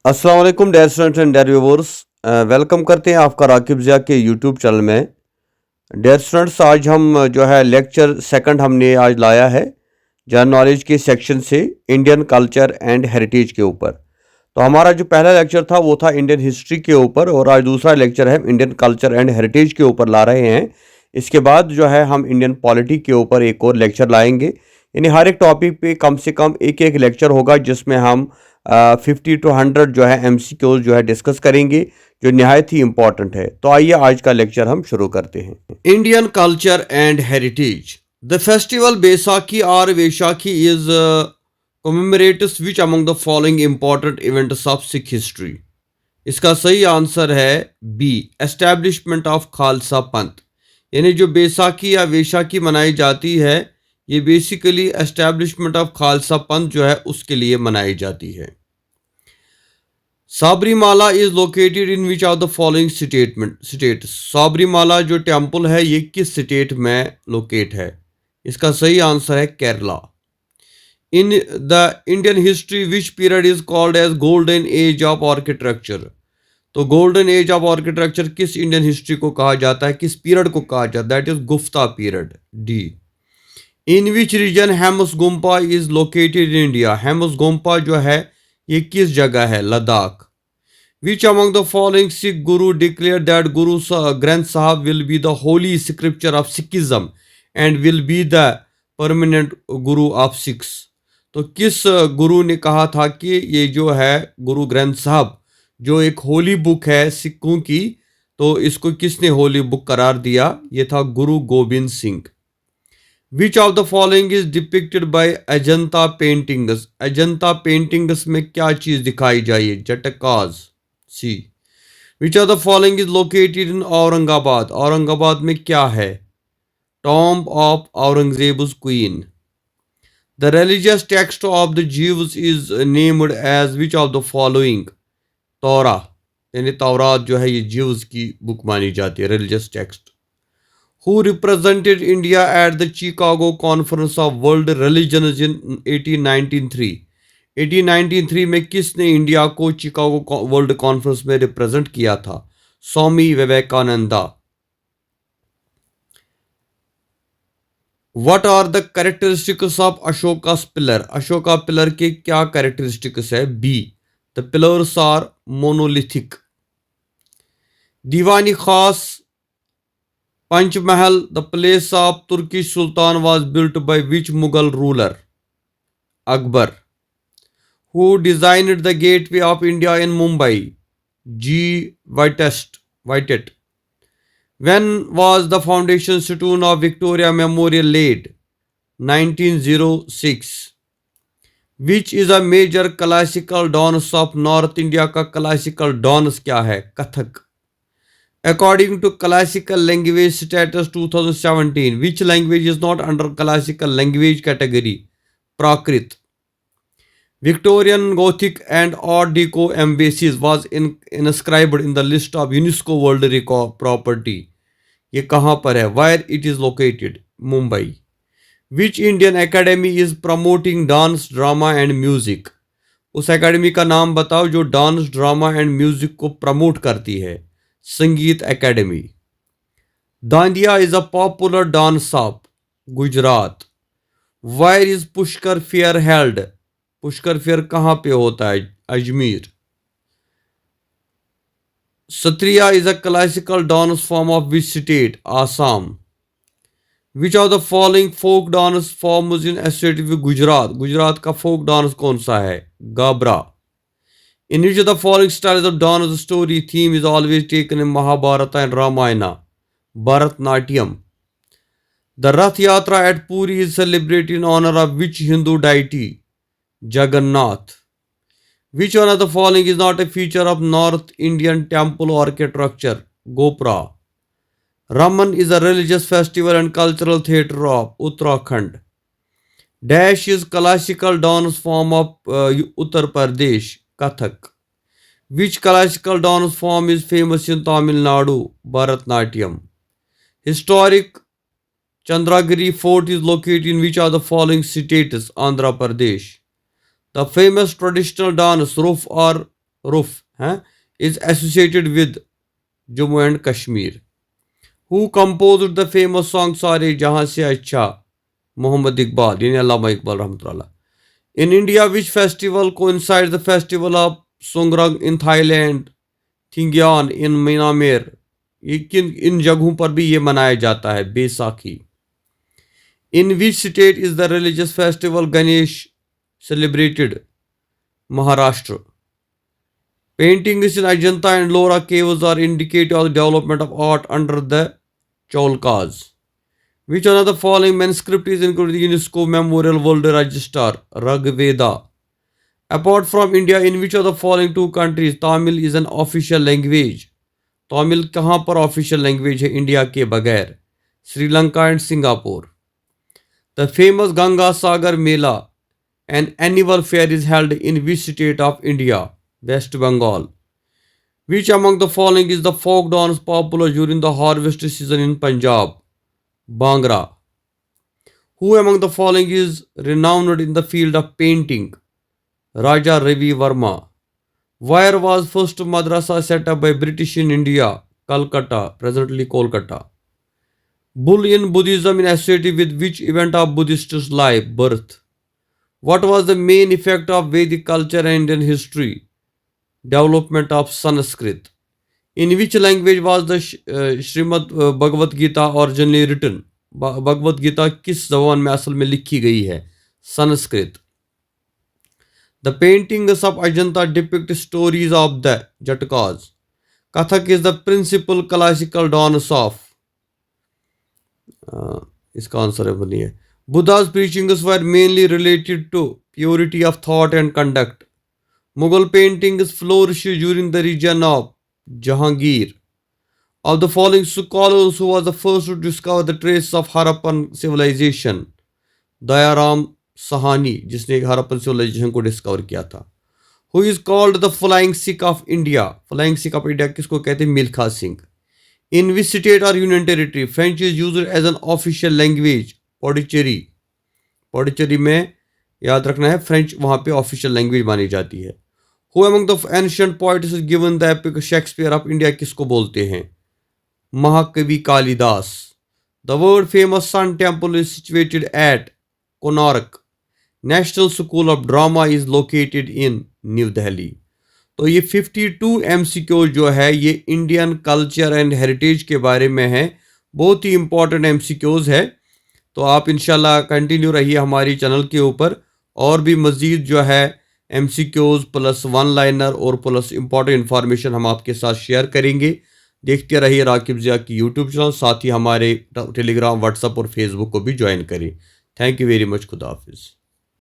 अस्सलाम वालेकुम dear students and dear viewers, welcome करते हैं आपका राकिब ज़िया के यूट्यूब चैनल में। डियर स्टूडेंट्स, आज हम जो है लेक्चर सेकंड हमने आज लाया है जनरल नॉलेज के सेक्शन से इंडियन कल्चर एंड हेरिटेज के ऊपर। तो हमारा जो पहला लेक्चर था वो था इंडियन हिस्ट्री के ऊपर, और आज दूसरा लेक्चर है इंडियन कल्चर एंड हेरिटेज के ऊपर ला रहे हैं। इसके बाद जो है हम इंडियन पॉलिटी के ऊपर एक और लेक्चर लाएंगे। यानी हर एक टॉपिक पे कम से कम एक एक लेक्चर होगा जिसमें हम 50 to 100 जो है MCQs जो है डिस्कस करेंगे, जो निहायत ही इम्पॉर्टेंट है। तो आइए आज का लेक्चर हम शुरू करते हैं। Indian culture and heritage. The festival Baisakhi और Vaishakhi is commemorates which among the following important events of Sikh history? इसका सही आंसर है बी, एस्टैब्लिशमेंट ऑफ खालसा पंथ। यानी जो बैसाखी या वैशाखी मनाई जाती है, ये बेसिकली एस्टैब्लिशमेंट ऑफ खालसा पंथ जो है उसके लिए मनाई जाती है। Sabarimala is located in which of the following state. Sabarimala जो टेम्पल है ये किस स्टेट में लोकेट है? इसका सही आंसर है Kerala. In the Indian history which period is called as golden age of architecture. तो गोल्डन एज ऑफ आर्किटेक्चर किस इंडियन हिस्ट्री को कहा जाता है, किस पीरियड को कहा जाता है? That is Gupta period, D. In which region Hemis Gompa is located in India. Hemis Gompa जो है ये किस जगह है? Ladakh. Which among the following Sikh guru declare that Guru Granth Sahab will be the holy scripture of Sikhism and will be the permanent guru of Sikhs. तो किस गुरु ने कहा था कि ये जो है गुरु ग्रंथ साहब जो एक होली बुक है सिखों की, तो इसको किसने होली बुक करार दिया? ये था Guru Gobind Singh. Which of the following is depicted by Ajanta paintings? Ajanta paintings में क्या चीज दिखाई जाए? जटकाज, सी। Which of the following is located in Aurangabad? Aurangabad में क्या है? Tomb of Aurangzeb's queen. The religious text of the Jews is named as which of the following? तौरा, यानी तौरात जो है ये जीव्स की बुक मानी जाती है, religious text. Who represented India at the Chicago Conference of World Religions in 1893? 1893 में किसने इंडिया को चिकागो वर्ल्ड कॉन्फ्रेंस में रिप्रेजेंट किया था? Swami Vivekananda. What are the characteristics of Ashoka's pillar? Ashoka pillar के क्या कैरेक्टरिस्टिक्स है? B, the pillars are monolithic. Diwani Khas Panchmahal, the palace of Turkish Sultan, was built by which Mughal ruler? Akbar. Who designed the Gateway of India in Mumbai? G. Whitehead. When was the foundation stone of Victoria Memorial laid? 1906. Which is a major classical dance of North India? का classical dance क्या है? Kathak. According to classical language status 2017, which language is not under classical language category? Prakrit. Victorian Gothic and Art Deco embassies was inscribed in the list of UNESCO World Record Property. ये कहाँ पर है? Where it is located? Mumbai. Which Indian Academy is promoting dance, drama and music? उस academy का नाम बताओ जो dance, drama and music को प्रमोट करती है। Sangeet academy. Dandiya is a popular dance of Gujarat. Where is Pushkar fair held? Pushkar fair कहाँ पे होता है? Ajmer. Sattriya is a classical dance form of which state? Assam. Which of the following folk dance forms in associated with Gujarat? Gujarat का folk dance कौन सा है? गाबरा। In which of the following styles of dance story theme is always taken in Mahabharata and Ramayana? Bharatnatyam. The Rath Yatra at Puri is celebrated in honor of which Hindu deity? Jagannath. Which one of the following is not a feature of North Indian temple architecture? Gopura. Raman is a religious festival and cultural theatre of Uttarakhand. Dash is classical dance form of Uttar Pradesh. Kathak. Which classical dance form is famous in Tamil Nadu? Bharatnatyam. Historic Chandragiri Fort is located in which of the following states? Andhra Pradesh. The famous traditional dance Roof or roof is associated with Jammu and Kashmir. Who composed the famous song Sare Jahan Se Acha? Muhammad Iqbal, yani Allama Iqbal Rahmatullah. In India, which festival coincides the festival of Songrang in Thailand, Thingyan in Myanmar, ये किन इन जगहों पर भी ये मनाया जाता है Baisakhi. In which state is the religious festival Ganesh celebrated? Maharashtra. Paintings in Ajanta and Ellora caves are indicative of the development of art under the Chalukyas. Which one of the following manuscript is included in UNESCO memorial world register? Rigveda. Apart from India, in which of the following two countries Tamil is an official language? Tamil कहाँ पर official language है India के बगैर? Sri Lanka and Singapore. The famous Ganga Sagar Mela, an annual fair, is held in which state of India? West Bengal. Which among the following is the folk dance popular during the harvest season in Punjab? Bhangra. Who among the following is renowned in the field of painting? Raja Ravi Verma. Where was first madrasa set up by British in India? Calcutta, presently Kolkata. Bull in Buddhism in associated with which event of Buddhist life? Birth. What was the main effect of Vedic culture and Indian history? Development of Sanskrit. In which language was the Srimad Bhagavad Gita originally written? Bhagavad Gita किस जबान में असल में लिखी गई है? Sanskrit. The paintings of Ajanta depict stories of the Jatakas. Kathak is the principal classical dance of. इसका answer है बनिए. Buddha's preachings were mainly related to purity of thought and conduct. Mughal paintings flourished during the region of Jahangir. Of the following scholars, who was the first to discover the traces of Harappan civilization? Dayaram Sahani, जिसने Harappan civilisation को discover किया था. Who is called the flying Sikh of India? Flying Sikh of India किसको कहते हैं? Milkha Singh. In which state और union territory French is used as an official language? Pondicherry. Pondicherry में याद रखना है फ्रेंच वहाँ पे ऑफिशियल लैंग्वेज मानी जाती है. Who among the ancient poets is given the epic Shakespeare of India किसको बोलते हैं? महाकवि Kalidas. The world famous sun temple is situated at Konark. National school of drama is located in New Delhi. तो ये 52 MCQ जो है ये इंडियन कल्चर एंड हेरिटेज के बारे में है. बहुत ही इंपॉर्टेंट MCQs है. तो आप इंशाल्लाह कंटिन्यू रहिए हमारी चैनल के ऊपर. और भी मज़ीद जो है MCQs प्लस वन लाइनर और प्लस इंपॉर्टेंट इन्फॉर्मेशन हम आपके साथ शेयर करेंगे. देखते रहिए राकिब ज़िया की यूट्यूब चैनल. साथ ही हमारे टेलीग्राम, व्हाट्सएप और फेसबुक को भी ज्वाइन करें. Thank you very much. खुदा हाफिज़.